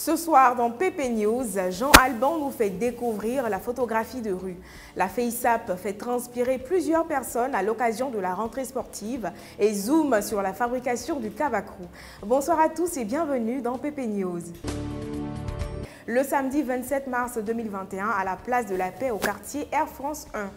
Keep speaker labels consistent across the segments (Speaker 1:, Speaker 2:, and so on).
Speaker 1: Ce soir, dans PP News, Jean Alban nous fait découvrir la photographie de rue. La FEISAP fait transpirer plusieurs personnes à l'occasion de la rentrée sportive et zoom sur la fabrication du Kabakru. Bonsoir à tous et bienvenue dans PP News. Le samedi 27 mars 2021, à la place de la Paix au quartier Air France 1.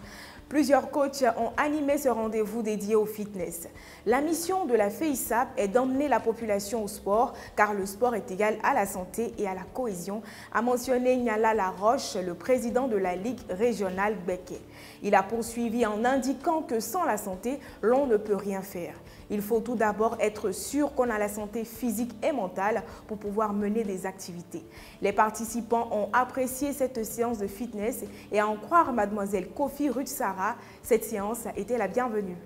Speaker 1: Plusieurs coachs ont animé ce rendez-vous dédié au fitness. La mission de la FEISAP est d'emmener la population au sport, car le sport est égal à la santé et à la cohésion, a mentionné Niala Laroche, le président de la Ligue régionale Béké. Il a poursuivi en indiquant que sans la santé, l'on ne peut rien faire. Il faut tout d'abord être sûr qu'on a la santé physique et mentale pour pouvoir mener des activités. Les participants ont apprécié cette séance de fitness et à en croire mademoiselle Kofi Rutsara, cette séance était la bienvenue.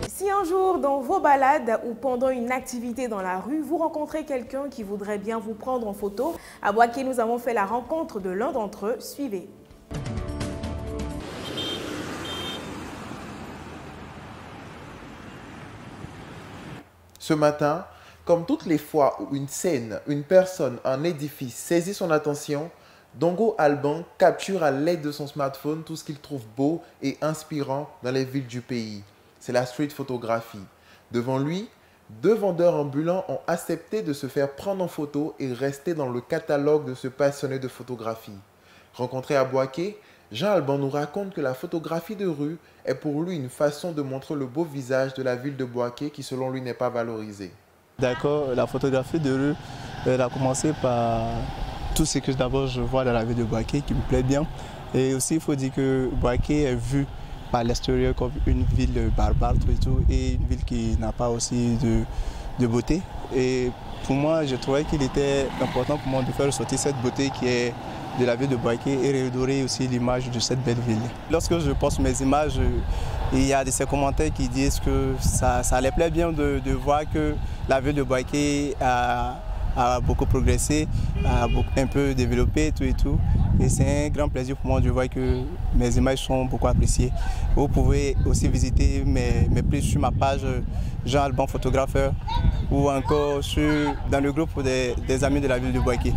Speaker 1: Si un jour, dans vos balades ou pendant une activité dans la rue, vous rencontrez quelqu'un qui voudrait bien vous prendre en photo, à Boaké, nous avons fait la rencontre de l'un d'entre eux. Suivez.
Speaker 2: Ce matin, comme toutes les fois où une scène, une personne, un édifice saisit son attention, Dongo Alban capture à l'aide de son smartphone tout ce qu'il trouve beau et inspirant dans les villes du pays. C'est la street photographie. Devant lui, deux vendeurs ambulants ont accepté de se faire prendre en photo et rester dans le catalogue de ce passionné de photographie. Rencontré à Boaké, Jean Alban nous raconte que la photographie de rue est pour lui une façon de montrer le beau visage de la ville de Boaké qui selon lui n'est pas valorisée.
Speaker 3: D'accord, la photographie de rue, elle a commencé par tout ce que d'abord je vois dans la ville de Boaké qui me plaît bien. Et aussi il faut dire que Boaké est vue par l'extérieur comme une ville barbare et une ville qui n'a pas aussi de beauté. Et pour moi, je trouvais qu'il était important pour moi de faire ressortir cette beauté qui est de la ville de Boaké et redorer aussi l'image de cette belle ville. Lorsque je poste mes images, il y a de ces commentaires qui disent que ça les plaît bien de voir que la ville de Boaké a beaucoup progressé, a un peu développé et tout. Et c'est un grand plaisir pour moi de voir que mes images sont beaucoup appréciées. Vous pouvez aussi visiter mes prises sur ma page Jean Alban Photographeur ou encore dans le groupe des amis de la ville de Boaké.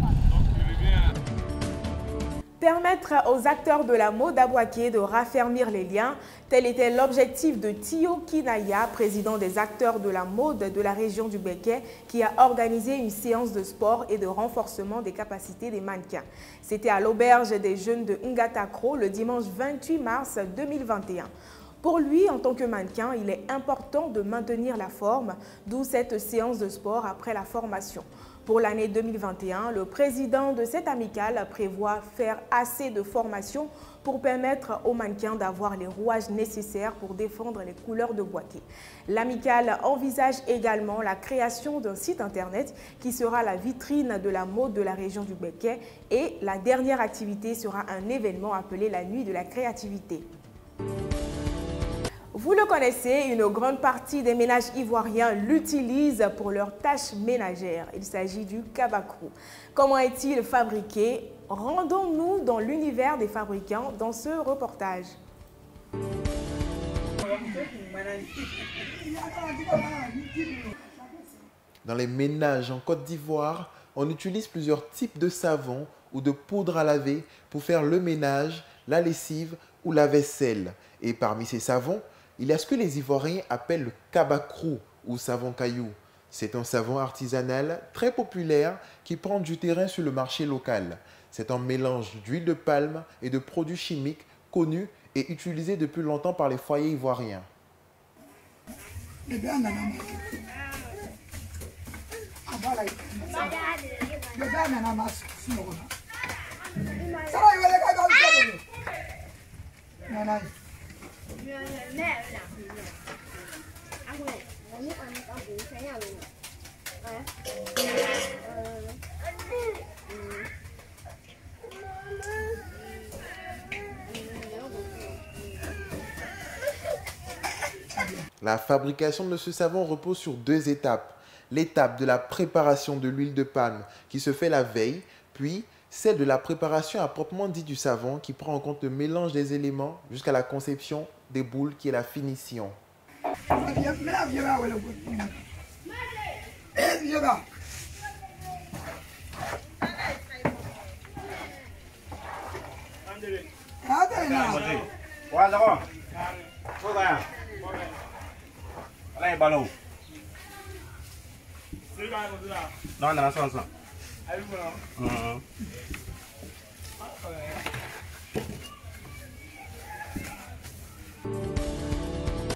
Speaker 1: Permettre aux acteurs de la mode à Boaké de raffermir les liens, tel était l'objectif de Tio Kinaya, président des acteurs de la mode de la région du Béké, qui a organisé une séance de sport et de renforcement des capacités des mannequins. C'était à l'auberge des jeunes de Ngatakro le dimanche 28 mars 2021. Pour lui, en tant que mannequin, il est important de maintenir la forme, d'où cette séance de sport après la formation. Pour l'année 2021, le président de cette amicale prévoit faire assez de formation pour permettre aux mannequins d'avoir les rouages nécessaires pour défendre les couleurs de Boaké. L'amicale envisage également la création d'un site internet qui sera la vitrine de la mode de la région du Béké et la dernière activité sera un événement appelé la Nuit de la créativité. Vous le connaissez, une grande partie des ménages ivoiriens l'utilisent pour leurs tâches ménagères. Il s'agit du Kabakru. Comment est-il fabriqué? Rendons-nous dans l'univers des fabricants dans ce reportage.
Speaker 2: Dans les ménages en Côte d'Ivoire, on utilise plusieurs types de savons ou de poudre à laver pour faire le ménage, la lessive ou la vaisselle. Et parmi ces savons, il y a ce que les Ivoiriens appellent le Kabakru ou savon caillou. C'est un savon artisanal très populaire qui prend du terrain sur le marché local. C'est un mélange d'huile de palme et de produits chimiques connus et utilisés depuis longtemps par les foyers ivoiriens. La fabrication de ce savon repose sur deux étapes. L'étape de la préparation de l'huile de palme qui se fait la veille, puis celle de la préparation à proprement dit du savon qui prend en compte le mélange des éléments jusqu'à la conception des boules qui est la finition.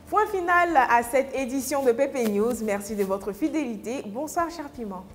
Speaker 1: Point final à cette édition de PP News. Merci de votre fidélité. Bonsoir, cher Piment.